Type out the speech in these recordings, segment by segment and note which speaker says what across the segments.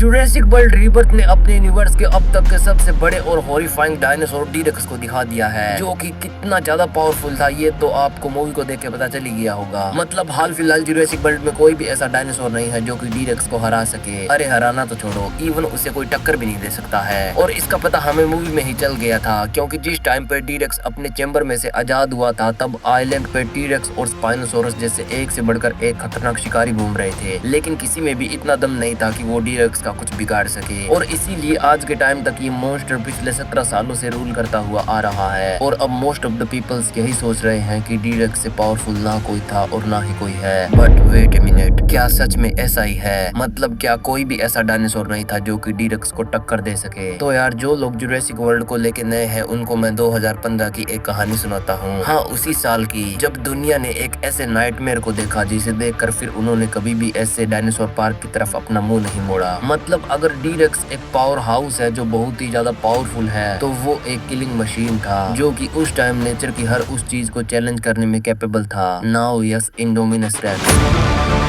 Speaker 1: Jurassic world rebirth ने अपने universe के अब तक के सबसे बड़े और हॉरिफाइंग डायनासोर डी-रेक्स को दिखा दिया है, जो कि कितना ज्यादा पावरफुल था ये तो आपको मूवी को देख के पता चल ही गया होगा। मतलब हाल फिलहाल जुरासिक वर्ल्ड में कोई भी ऐसा डायनासोर नहीं है जो कि डी-रेक्स को हरा सके। अरे हराना तो छोड़ो, इवन उसे कोई टक्कर भी नहीं दे सकता है। और इसका पता हमें मूवी में ही चल गया था, क्योंकि जिस टाइम पे डी-रेक्स अपने चैम्बर में से आजाद हुआ था तब आइलैंड पे टी-रेक्स और स्पाइनोसोरस जैसे एक से बढ़कर एक खतरनाक शिकारी घूम रहे थे, लेकिन किसी में भी इतना दम नहीं था कि वो डी-रेक्स का कुछ बिगाड़ सके। और इसीलिए आज के टाइम तक ये मॉन्स्टर पिछले 17 सालों से रूल करता हुआ आ रहा है। और अब मोस्ट ऑफ द पीपल्स यही सोच रहे हैं कि डी-रेक्स से पावरफुल ना कोई था और ना ही कोई है। बट वेट ए मिनट, क्या सच में ऐसा ही है? मतलब क्या कोई भी ऐसा डायनासोर नहीं था जो कि डी-रेक्स को टक्कर दे सके? तो यार जो लोग जुरासिक वर्ल्ड को लेके नए हैं उनको मैं 2015 की एक कहानी सुनाता हूँ। हाँ, उसी साल की, जब दुनिया ने एक ऐसे नाइटमेयर को देखा जिसे देखकर फिर उन्होंने कभी भी ऐसे डायनासोर पार्क की तरफ अपना मुंह नहीं मोड़ा। मतलब अगर डी-रेक्स एक पावर हाउस है जो बहुत ही ज्यादा पावरफुल है, तो वो एक किलिंग मशीन था जो कि उस टाइम नेचर की हर उस चीज को चैलेंज करने में कैपेबल था। Now yes, Indominus rex.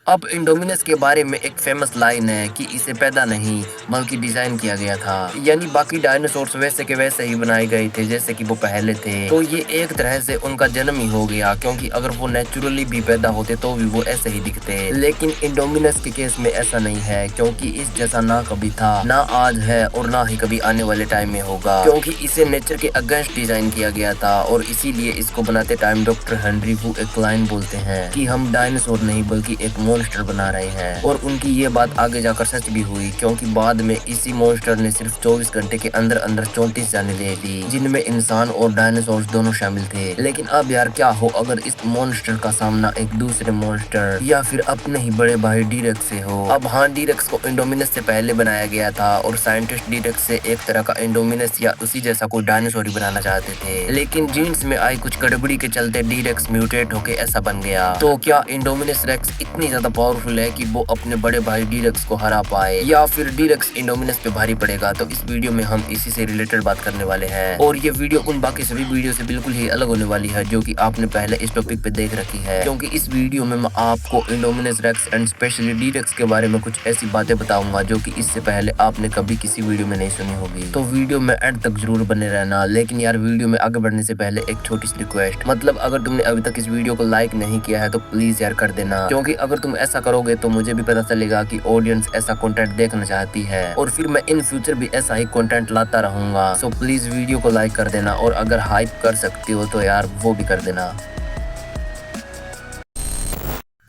Speaker 1: अब इंडोमिनस के बारे में एक फेमस लाइन है कि इसे पैदा नहीं बल्कि डिजाइन किया गया था, यानी बाकी डायनासोर्स वैसे के वैसे ही बनाए गए थे जैसे कि वो पहले थे। तो ये एक तरह से उनका जन्म ही हो गया, क्योंकि अगर वो नेचुरली भी पैदा होते तो भी वो ऐसे ही दिखते। लेकिन इंडोमिनस के केस में ऐसा नहीं है, क्योंकि इस जैसा ना कभी था, ना आज है और ना ही कभी आने वाले टाइम में होगा, क्योंकि इसे नेचर के अगेंस्ट डिजाइन किया गया था। और इसीलिए इसको बनाते टाइम डॉक्टर हेनरी वू एक लाइन बोलते हैं कि हम डायनासोर नहीं बल्कि एक मॉन्स्टर बना रहे हैं। और उनकी ये बात आगे जाकर सच भी हुई, क्योंकि बाद में इसी मॉन्स्टर ने सिर्फ 24 घंटे के अंदर अंदर 34 जाने ले ली, जिनमें इंसान और डायनासोर दोनों शामिल थे। लेकिन अब यार क्या हो अगर इस मॉन्स्टर का सामना एक दूसरे मॉन्स्टर या फिर अपने ही बड़े भाई डी-रेक्स से हो। अब हाँ, डी-रेक्स को इंडोमिनस से पहले बनाया गया था और साइंटिस्ट डी-रेक्स से एक तरह का इंडोमिनस या उसी जैसा कोई डायनासोर ही बनाना चाहते थे, लेकिन जीन्स में आई कुछ गड़बड़ी के चलते डी-रेक्स म्यूटेट होके ऐसा बन गया। तो क्या इंडोमिनस रेक्स इतनी ज्यादा पावरफुल है कि वो अपने बड़े भाई डी-रेक्स को हरा पाए, या फिर डी-रेक्स इंडोमिनस पे भारी पड़ेगा? तो इस वीडियो में हम इसी से रिलेटेड बात करने वाले हैं। और ये वीडियो उन बाकी सभी वीडियो से बिल्कुल ही अलग होने वाली है जो कि आपने पहले इस टॉपिक पे देख रखी है, क्योंकि इस वीडियो में मैं आपको Indominus racks and specially D-racks के बारे में कुछ ऐसी बातें बताऊंगा जो कि इससे पहले आपने कभी किसी वीडियो में नहीं सुनी होगी। तो वीडियो में एंड तक जरूर बने रहना। लेकिन यार वीडियो में आगे बढ़ने से पहले एक छोटी सी रिक्वेस्ट, मतलब अगर तुमने अभी तक इस वीडियो को लाइक नहीं किया है तो प्लीज यार कर देना, क्योंकि अगर तुम ऐसा करोगे तो मुझे भी पता चलेगा कि ऑडियंस ऐसा कंटेंट देखना चाहती है, और फिर मैं इन फ्यूचर भी ऐसा ही कंटेंट लाता रहूंगा। सो प्लीज वीडियो को लाइक कर देना, और अगर हाइप कर सकती हो तो यार वो भी कर देना।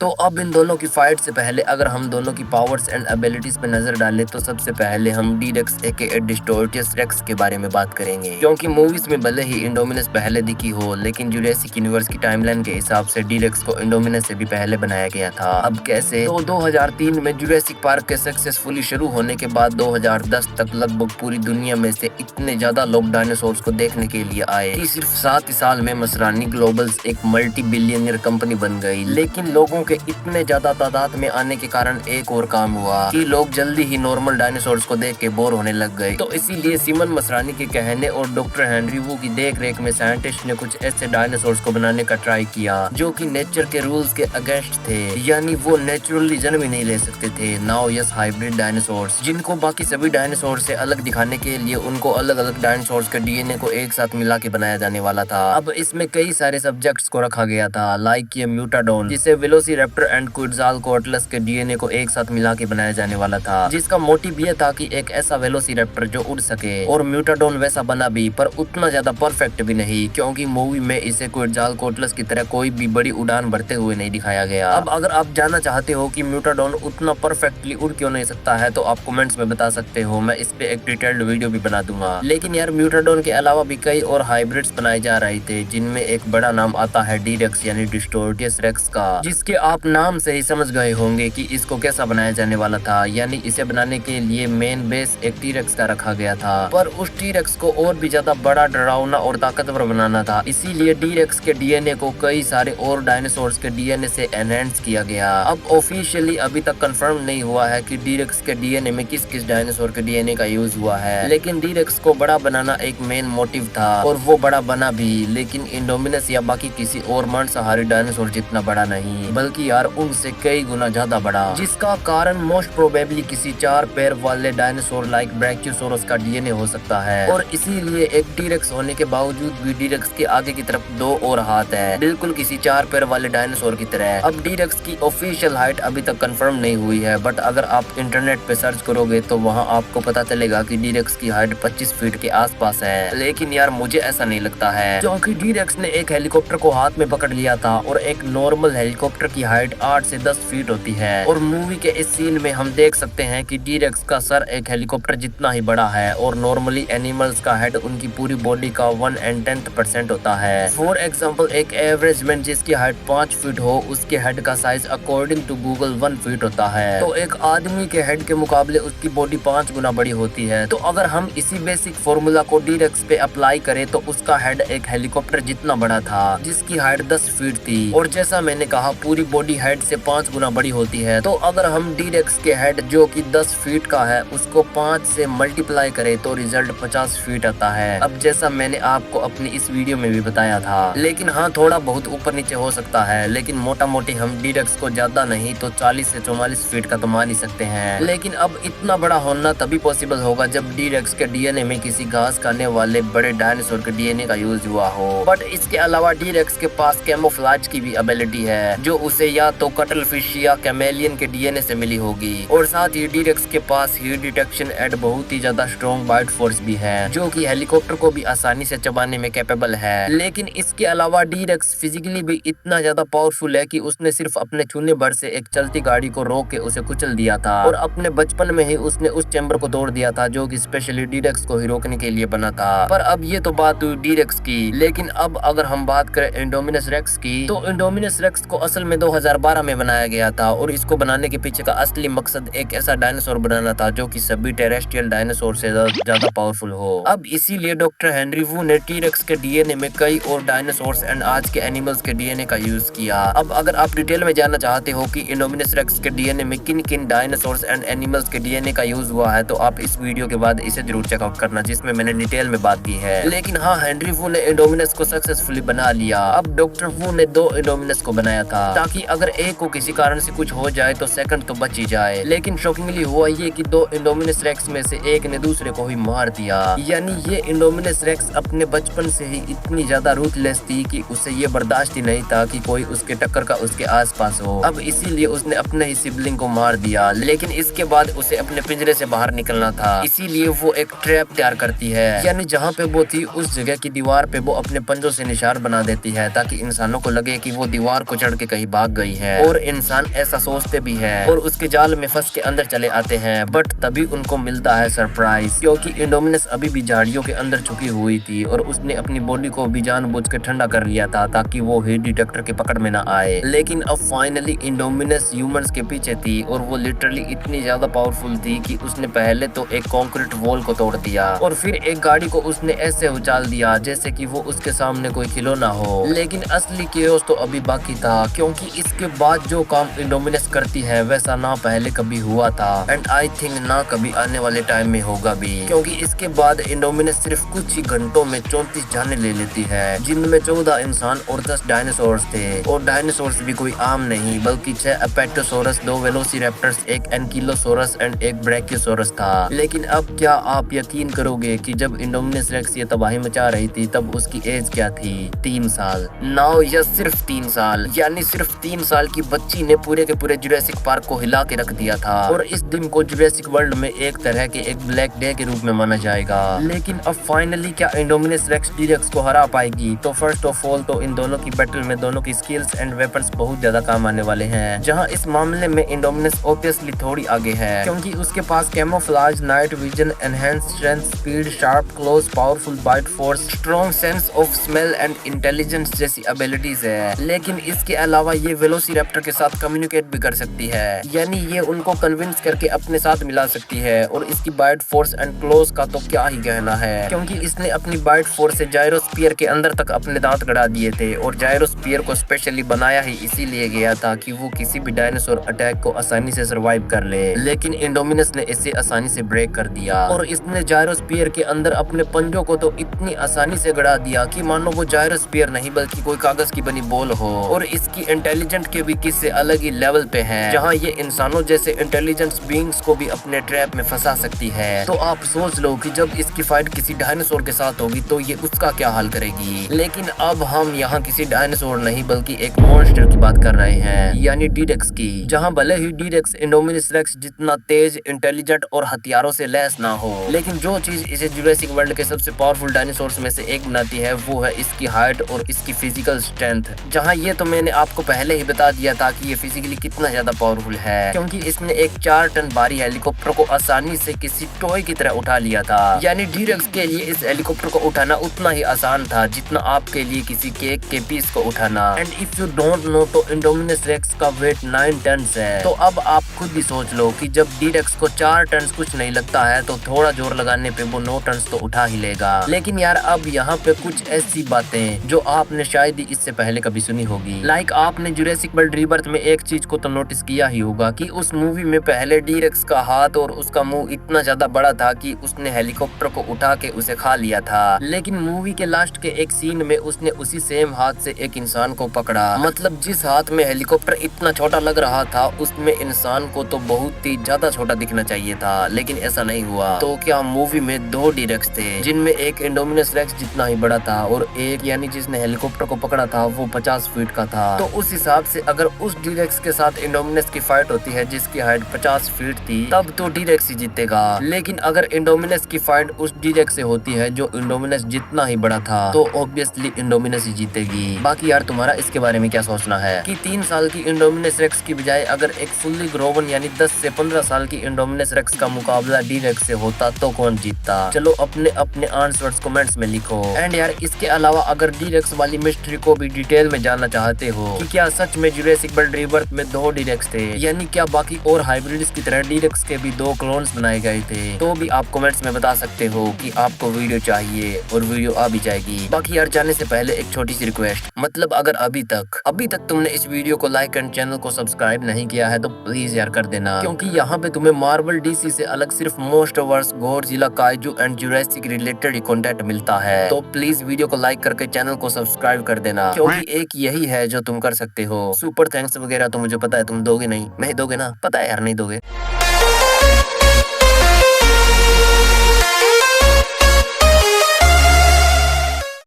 Speaker 1: तो अब इन दोनों की फाइट से पहले अगर हम दोनों की पावर्स एंड एबिलिटीज पे नजर डालें तो सबसे पहले हम डी-रेक्स एके डिस्टोर्टियस रेक्स के बारे में बात करेंगे, क्योंकि मूवीज में भले ही इंडोमिनस पहले दिखी हो, लेकिन जुरासिक यूनिवर्स की टाइमलाइन के हिसाब से डी-रेक्स को इंडोमिनस से भी पहले बनाया गया था। अब कैसे? तो 2003 में जुरासिक पार्क के सक्सेसफुली शुरू होने के बाद 2010 तक लगभग पूरी दुनिया में से इतने ज्यादा लोग डायनासोर्स को देखने के लिए आए कि सिर्फ 7 साल में मसरानी ग्लोबल्स एक मल्टी बिलियनियर कंपनी बन गई। लेकिन लोगों के इतने ज्यादा तादाद में आने के कारण एक और काम हुआ कि लोग जल्दी ही नॉर्मल डायनासोर्स को देख के बोर होने लग गए। तो इसीलिए सिमन मसरानी के कहने और डॉक्टर हेनरी वू की देख रेख में साइंटिस्ट ने कुछ ऐसे डायनासोर्स को बनाने का ट्राई किया जो कि नेचर के रूल्स के अगेंस्ट थे, यानी वो नेचुरली जन्म ही नहीं ले सकते थे। नाउ यस, हाइब्रिड डायनासोर्स, जिनको बाकी सभी डायनासोर से अलग दिखाने के लिए उनको अलग अलग डायनासोर्स के डीएनए को एक साथ मिला के बनाया जाने वाला था। अब इसमें कई सारे सब्जेक्ट्स को रखा गया था, लाइक ये म्यूटाडोन जिसे वेलोसिरैप्टर एंड क्विट्ज़ालकोएटलस के डीएनए को एक साथ मिला के बनाया जाने वाला था, जिसका मोटिव ये था कि एक ऐसा वेलोसिरैप्टर जो उड़ सके। और म्यूटाडोन वैसा बना भी, पर उतना ज्यादा परफेक्ट भी नहीं, क्योंकि मूवी में इसे क्विट्ज़ालकोएटलस की तरह कोई भी बड़ी उड़ान भरते हुए नहीं दिखाया गया। अब अगर आप जानना चाहते हो कि म्यूटाडोन उतना परफेक्टली उड़ क्यों नहीं सकता है तो आप कमेंट्स में बता सकते हो, मैं इस पे एक डिटेल्ड वीडियो भी बना दूंगा। लेकिन यार म्यूटाडोन के अलावा भी कई और हाइब्रिड्स बनाए जा रहे थे, जिनमें एक बड़ा नाम आता है डी-रेक्स यानी डिस्टोर्टियस रेक्स का, जिसके आप नाम से ही समझ गए होंगे कि इसको कैसा बनाया जाने वाला था। यानी इसे बनाने के लिए मेन बेस एक टीरेक्स का रखा गया था, पर उस टीरेक्स को और भी ज्यादा बड़ा, डरावना और ताकतवर बनाना था। इसीलिए टीरेक्स के डीएनए को कई सारे और डायनासोर्स के डीएनए से एनहेंस किया गया। अब ऑफिशियली अभी तक कंफर्म नहीं हुआ है कि टीरेक्स के डीएनए में किस किस डायनासोर के डीएनए का यूज हुआ है, लेकिन टीरेक्स को बड़ा बनाना एक मेन मोटिव था और वो बड़ा बना भी, लेकिन इंडोमिनस या बाकी किसी और मांसाहारी डायनासोर जितना बड़ा नहीं, बल्कि यार उनसे कई गुना ज्यादा बड़ा, जिसका कारण मोस्ट प्रोबेबली किसी 4 पैर वाले डायनासोर लाइक ब्रैकियोसोरस का डीएनए हो सकता है। और इसीलिए एक टीरेक्स होने के बावजूद भी टीरेक्स के आगे की तरफ 2 और हाथ है, बिल्कुल किसी 4 पैर वाले डायनासोर की तरह। अब टीरेक्स की ऑफिशियल हाइट अभी तक कंफर्म नहीं हुई है, बट अगर आप इंटरनेट पे सर्च करोगे तो वहाँ आपको पता चलेगा कि टीरेक्स की हाइट 25 फीट के आसपास है। लेकिन यार मुझे ऐसा नहीं लगता है, क्योंकि टीरेक्स ने एक हेलीकॉप्टर को हाथ में पकड़ लिया था और एक नॉर्मल हेलीकॉप्टर की हाइट 8 से 10 फीट होती है। और मूवी के इस सीन में हम देख सकते हैं कि टीरेक्स का सर एक हेलीकॉप्टर जितना ही बड़ा है और नॉर्मली एनिमल्स का हेड उनकी पूरी बॉडी का 1/10% होता है। फॉर एग्जांपल एक एवरेज मैन जिसकी हाइट 5 फीट हो, उसके हेड का size according to Google 1 feet होता है। तो एक आदमी के हेड के मुकाबले उसकी बॉडी 5 गुना बड़ी होती है। तो अगर हम इसी बेसिक फॉर्मूला को टीरेक्स पे अप्लाई करें तो उसका हेड एक हेलीकॉप्टर जितना बड़ा था, जिसकी हाइट 10 फीट थी। और जैसा मैंने कहा पूरी बॉडी हेड से 5 गुना बड़ी होती है। तो अगर हम टीरेक्स के हेड जो कि 10 फीट का है उसको 5 से मल्टीप्लाई करें तो रिजल्ट 50 फीट आता है। अब जैसा मैंने आपको अपनी इस वीडियो में भी बताया था, लेकिन हाँ थोड़ा बहुत ऊपर नीचे हो सकता है, लेकिन मोटा मोटी हम टीरेक्स को ज्यादा नहीं तो 40 से 44 फीट का तो मान ही सकते हैं। लेकिन अब इतना बड़ा होना तभी पॉसिबल होगा जब टीरेक्स के डीएनए में किसी घास खाने वाले बड़े डायनासोर के डीएनए का यूज हुआ हो। बट इसके अलावा टीरेक्स के पास कैमोफ्लेज की भी एबिलिटी है, जो उसे या तो कटल फिश या कैमेलियन के डीएनए से मिली होगी। और साथ ही टीरेक्स के पास हीट डिटेक्शन एंड बहुत ही ज्यादा स्ट्रॉन्ग बाइट फोर्स भी है, जो कि हेलीकॉप्टर को भी आसानी से चबाने में कैपेबल है। लेकिन इसके अलावा टीरेक्स फिजिकली भी इतना ज्यादा पावरफुल है कि उसने सिर्फ अपने छूने भर से एक चलती गाड़ी को रोक के उसे कुचल दिया था। और अपने बचपन में ही उसने उस चैम्बर को तोड़ दिया था, जो कि स्पेशली टीरेक्स को ही रोकने के लिए बना था। पर अब ये तो बात हुई टीरेक्स की, लेकिन अब अगर हम बात करें इंडोमिनस रेक्स की, तो इंडोमिनस रेक्स को असल में 2012 में बनाया गया था। और इसको बनाने के पीछे का असली मकसद एक ऐसा डायनासोर बनाना था जो कि सभी टेरेस्ट्रियल डायनासोर से ज्यादा पावरफुल हो। अब इसीलिए डॉक्टर हेनरी वू ने टीरेक्स के डीएनए में कई और डायनासोर्स एंड आज के एनिमल्स के डीएनए का यूज किया। अब अगर आप डिटेल में जानना चाहते हो कि इंडोमिनस रेक्स के डीएनए में किन किन डायनासोर्स एंड एनिमल्स के डीएनए का यूज हुआ है, तो आप इस वीडियो के बाद इसे जरूर चेकआउट करना, जिसमें मैंने डिटेल में बात की है। लेकिन हाँ, हेनरी वू ने इंडोमिनस को सक्सेसफुली बना लिया। अब डॉक्टर वू ने 2 इंडोमिनस को बनाया था, ताकि अगर एक को किसी कारण से कुछ हो जाए तो सेकंड तो बच ही जाए। लेकिन शॉकिंगली हुआ ये कि 2 इंडोमिनस रेक्स में से एक ने दूसरे को ही मार दिया। यानी ये इंडोमिनस रेक्स अपने बचपन से ही इतनी ज्यादा रूथलेस थी कि उसे ये बर्दाश्त ही नहीं था कि कोई उसके टक्कर का उसके आसपास हो। अब इसीलिए उसने अपने ही सिबलिंग को मार दिया। लेकिन इसके बाद उसे अपने पिंजरे से बाहर निकलना था, इसीलिए वो एक ट्रैप तैयार करती है। यानी जहाँ पे वो थी उस जगह की दीवार पे वो अपने पंजों से निशान बना देती है, ताकि इंसानों को लगे कि वो दीवार को चढ़ के कहीं भाग गई है। और इंसान ऐसा सोचते भी है और उसके जाल में फंस के अंदर चले आते हैं। बट तभी उनको मिलता है सरप्राइज, क्योंकि इंडोमिनस अभी भी झाड़ियों के अंदर छुपी हुई थी और उसने अपनी बॉडी को भी जानबूझ के ठंडा कर लिया था, ताकि वो हीट डिटेक्टर के पकड़ में ना आए। लेकिन अब फाइनली इंडोमिनस ह्यूमंस के पीछे थी और वो लिटरली इतनी ज्यादा पावरफुल थी कि उसने पहले तो एक कंक्रीट वॉल को तोड़ दिया और फिर एक गाड़ी को उसने ऐसे उछाल दिया जैसे कि वो उसके सामने कोई खिलौना हो। लेकिन असली केओस तो अभी बाकी था, क्योंकि इसके बाद जो काम इंडोमिनस करती है वैसा ना पहले कभी हुआ था एंड आई थिंक ना कभी आने वाले टाइम में होगा भी, क्योंकि इसके बाद इंडोमिनस सिर्फ कुछ ही घंटों में 34 जाने ले लेती है, जिनमें 14 इंसान और 10 डायनासोर्स थे। और डायनासोर्स भी कोई आम नहीं, बल्कि 6 एपेटोसोरस, 2 वेलोसिरैप्टर्स, एक एनकिलोसोरस एंड एक ब्रैकियोसोरस था। लेकिन अब क्या आप यकीन करोगे कि जब इंडोमिनस रेक्स ये तबाही मचा रही थी तब उसकी एज क्या थी? 3 साल। नाउ यस, सिर्फ 3 साल। यानी सिर्फ 3 साल की बच्ची ने पूरे के पूरे जुरासिक पार्क को हिला के रख दिया था। और इस दिन को जुरासिक वर्ल्ड में एक तरह के एक ब्लैक डे के रूप में माना जाएगा। लेकिन अब फाइनली क्या इंडोमिनस रेक्स टीरेक्स को हरा पाएगी? तो फर्स्ट ऑफ ऑल तो इन दोनों की बैटल में दोनों की स्किल्स एंड वेपन्स बहुत ज्यादा काम आने वाले हैं, जहां इस मामले में इंडोमिनस ऑब्वियसली थोड़ी आगे है, क्योंकि उसके पास camouflage, night vision, enhance strength, speed, sharp claws, powerful bite force, strong sense of smell and intelligence जैसी एबिलिटीज है। लेकिन इसके अलावा ये वेलोसिरैप्टर के साथ कम्युनिकेट भी कर सकती है, यानी ये उनको कन्विंस करके अपने साथ मिला सकती है। और इसकी बाइट फोर्स एंड क्लोज का तो क्या ही कहना है, क्योंकि इसने अपनी बाइट फोर्स से जायरोस्फीयर के अंदर तक अपने दांत गड़ा दिए थे। और जायरोस्फीयर को स्पेशली बनाया ही इसीलिए गया था कि वो किसी भी डायनासोर अटैक को आसानी से सर्वाइव कर ले, लेकिन इंडोमिनस ने इसे आसानी से ब्रेक कर दिया। और इसने जायरोस्फीयर के अंदर अपने पंजों को तो इतनी आसानी से गड़ा दिया कि मानो वो जायरोस्फीयर नहीं बल्कि कोई कागज की बनी बॉल हो। और इसकी इंटेलिजेंट के भी किस्से अलग ही लेवल पे हैं, जहां ये इंसानों जैसे इंटेलिजेंट बीइंग्स को भी अपने ट्रैप में फंसा सकती है। तो आप सोच लो कि जब इसकी फाइट किसी डायनासोर के साथ होगी तो ये उसका क्या हाल करेगी। लेकिन अब हम यहाँ किसी डायनासोर नहीं बल्कि एक मॉन्स्टर की बात कर रहे हैं, यानी डी-रेक्स की। जहाँ भले ही डी-रेक्स इंडोमिनस रेक्स जितना तेज, इंटेलिजेंट और हथियारों से लैस ना हो, लेकिन जो चीज इसे जुरासिक वर्ल्ड के सबसे पावरफुल डायनासोर्स में से एक बनाती है वो है इसकी हाइट और इसकी फिजिकल स्ट्रेंथ। जहाँ ये तो मैंने आपको पहले ही बता दिया था कि ये फिजिकली कितना ज्यादा पावरफुल है, क्योंकि इसने एक 4 टन भारी हेलीकॉप्टर को आसानी से किसी टॉय की तरह उठा लिया था। यानी डी-रेक्स के लिए इस हेलीकॉप्टर को उठाना उतना ही आसान था जितना आपके लिए किसी केक के पीस को उठाना। And if you don't know तो इंडोमिनस रेक्स का वेट 9 टन है। तो अब आप खुद ही सोच लो कि जब डी-रेक्स को 4 टन कुछ नहीं लगता है तो थोड़ा जोर लगाने पे वो 9 टन तो उठा ही लेगा। लेकिन यार अब यहाँ पे कुछ ऐसी बातें जो आपने शायद ही इससे पहले कभी सुनी होगी। लाइक आपने जुरासिक वर्ल्ड रीबर्थ में एक चीज को तो नोटिस किया ही होगा कि उस मूवी में पहले डी-रेक्स का हाथ और उसका मुंह इतना ज्यादा बड़ा था कि उसने हेलीकॉप्टर को उठा के उसे खा लिया था। लेकिन मूवी के लास्ट के एक सीन में उसने उसी सेम हाथ से एक इंसान को पकड़ा। मतलब जिस हाथ में हेलीकॉप्टर इतना छोटा लग रहा था उसमें इंसान को तो बहुत ही ज्यादा छोटा दिखना चाहिए था, लेकिन ऐसा नहीं हुआ। तो क्या मूवी में 2 डी-रेक्स थे, जिनमें एक इंडोमिनस रेक्स जितना ही बड़ा था और एक यानी जिसने हेलीकॉप्टर को पकड़ा था वो 50 फीट का था। तो उस हिसाब से अगर उस डी-रेक्स के साथ इंडोमिनस की फाइट होती है जिसकी हाइट 50 फीट थी, तब तो डी-रेक्स ही जीतेगा। लेकिन अगर इंडोमिनस की फाइट उस डी-रेक्स से होती है जो इंडोमिनस जितना ही बड़ा था, तो ऑब्वियसली इंडोमिनस ही जीतेगी। बाकी यार तुम्हारा इसके बारे में क्या सोचना है कि 3 साल की इंडोमिनस रेक्स की बजाय अगर एक फुल्ली ग्रोवन यानी 10 से 15 साल की इंडोमिनस रेक्स का मुकाबला डी-रेक्स से होता तो कौन जीतता? चलो अपने अपने आंसर्स कमेंट्स में लिखो। एंड यार इसके अलावा अगर डी-रेक्स वाली मिस्ट्री को भी डिटेल में जानना चाहते हो कि क्या सच में जुरासिक वर्ल्ड रीबर्थ में 2 डी-रेक्स थे, यानी क्या बाकी और हाइब्रिड्स की तरह डी-रेक्स के भी 2 क्लोन्स बनाए गए थे, तो भी आप कमेंट्स में बता सकते हो कि आपको वीडियो चाहिए और वीडियो आ भी जाएगी। बाकी यार जाने से पहले एक छोटी सी रिक्वेस्ट, मतलब अगर अभी तक तुमने इस वीडियो को लाइक एंड चैनल को सब्सक्राइब नहीं किया है तो प्लीज यार कर देना, क्योंकि यहाँ पे तुम्हें मार्वल डीसी से अलग सिर्फ Monsterverse, Godzilla, kaiju and Jurassic related ही कंटेंट मिलता है। तो प्लीज वीडियो को लाइक करके चैनल को सब्सक्राइब कर देना, क्योंकि एक यही है जो तुम कर सकते हो। सुपर थैंक्स वगैरह तो मुझे पता है तुम दोगे नहीं दोगे ना, पता है यार नहीं दोगे।